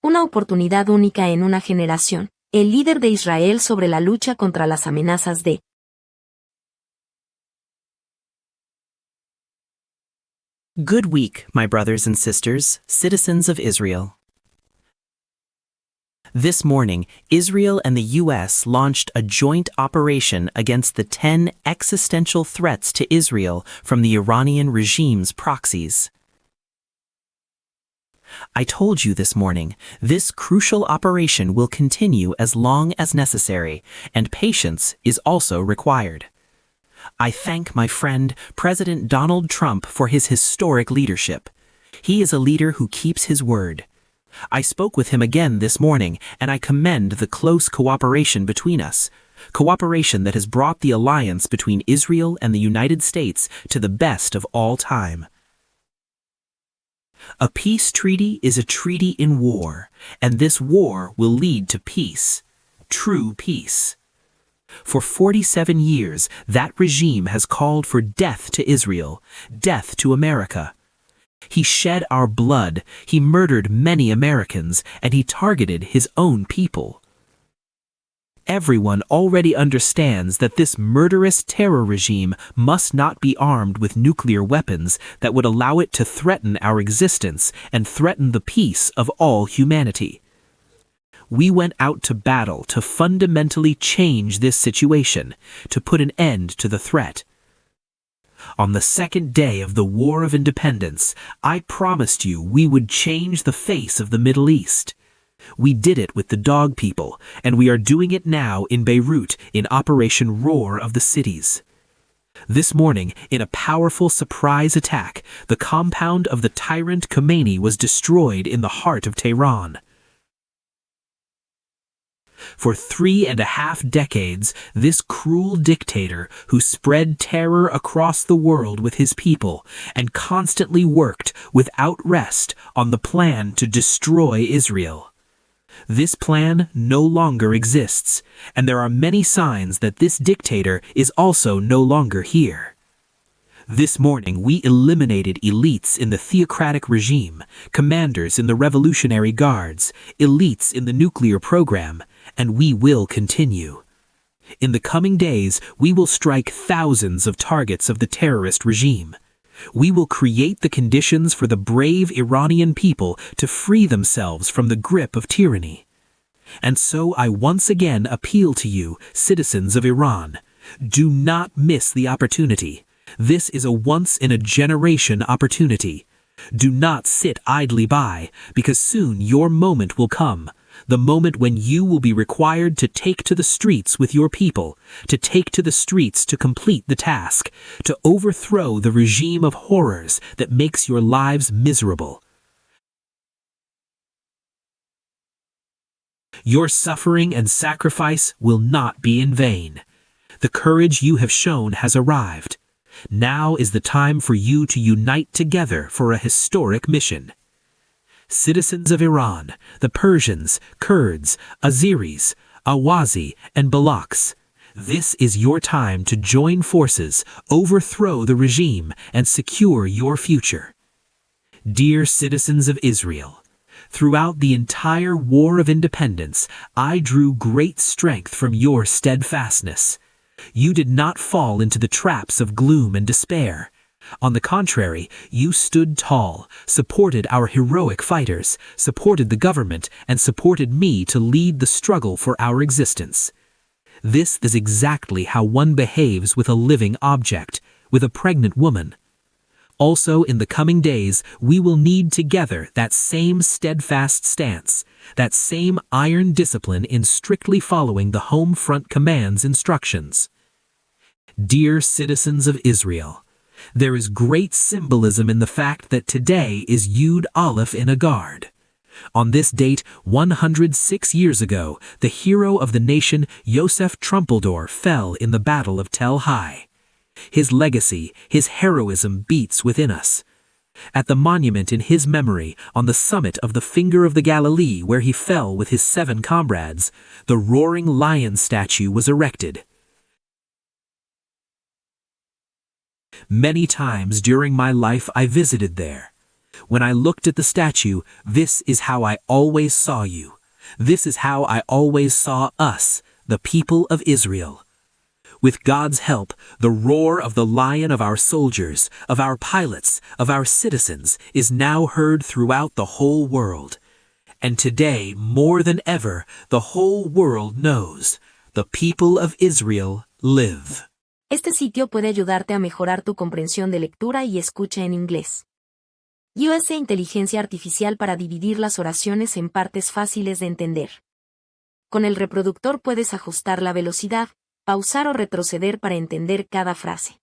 Una oportunidad única en una generación. El líder de Israel sobre la lucha contra las amenazas de. Good week, my brothers and sisters, citizens of Israel. This morning, Israel and the U.S. launched a joint operation against the 10 existential threats to Israel from the Iranian regime's proxies. I told you this morning, this crucial operation will continue as long as necessary, and patience is also required. I thank my friend, President Donald Trump, for his historic leadership. He is a leader who keeps his word. I spoke with him again this morning, and I commend the close cooperation between us, cooperation that has brought the alliance between Israel and the United States to the best of all time. A peace treaty is a treaty in war, and this war will lead to peace, true peace. For 47 years, that regime has called for death to Israel, death to America. He shed our blood, he murdered many Americans, and he targeted his own people. Everyone already understands that this murderous terror regime must not be armed with nuclear weapons that would allow it to threaten our existence and threaten the peace of all humanity. We went out to battle to fundamentally change this situation, to put an end to the threat. On the second day of the War of Independence, I promised you we would change the face of the Middle East. We did it with the dog people, and we are doing it now in Beirut in Operation Roar of the Cities. This morning, in a powerful surprise attack, the compound of the tyrant Khomeini was destroyed in the heart of Tehran. For 3.5 decades, this cruel dictator who spread terror across the world with his people and constantly worked without rest on the plan to destroy Israel. This plan no longer exists, and there are many signs that this dictator is also no longer here. This morning we eliminated elites in the theocratic regime, commanders in the Revolutionary Guards, elites in the nuclear program, and we will continue. In the coming days, we will strike thousands of targets of the terrorist regime. We will create the conditions for the brave Iranian people to free themselves from the grip of tyranny. And so I once again appeal to you, citizens of Iran, do not miss the opportunity. This is a once-in-a-generation opportunity. Do not sit idly by, because soon your moment will come, the moment when you will be required to take to the streets with your people, to take to the streets to complete the task, to overthrow the regime of horrors that makes your lives miserable. Your suffering and sacrifice will not be in vain. The courage you have shown has arrived. Now is the time for you to unite together for a historic mission. Citizens of Iran, the Persians, Kurds, Azeris, Awazi, and Balochs, this is your time to join forces, overthrow the regime, and secure your future. Dear citizens of Israel, throughout the entire War of Independence, I drew great strength from your steadfastness. You did not fall into the traps of gloom and despair. On the contrary, you stood tall, supported our heroic fighters, supported the government, and supported me to lead the struggle for our existence. This is exactly how one behaves with a living object, with a pregnant woman. Also, in the coming days, we will need together that same steadfast stance, that same iron discipline in strictly following the home front command's instructions. Dear citizens of Israel, there is great symbolism in the fact that today is Yud Aleph in Agard. On this date, 106 years ago, the hero of the nation, Yosef Trumpeldor, fell in the Battle of Tel Hai. His legacy, his heroism beats within us. At the monument in his memory, on the summit of the Finger of the Galilee where he fell with his 7 comrades, the roaring lion statue was erected. Many times during my life I visited there. When I looked at the statue, this is how I always saw you. This is how I always saw us, the people of Israel. With God's help, the roar of the lion of our soldiers, of our pilots, of our citizens, is now heard throughout the whole world. And today, more than ever, the whole world knows. The people of Israel live. Este sitio puede ayudarte a mejorar tu comprensión de lectura y escucha en inglés. USA Inteligencia Artificial para dividir las oraciones en partes fáciles de entender. Con el reproductor puedes ajustar la velocidad, pausar o retroceder para entender cada frase.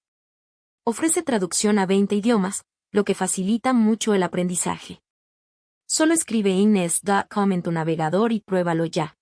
Ofrece traducción a 20 idiomas, lo que facilita mucho el aprendizaje. Solo escribe inglés.com en tu navegador y pruébalo ya.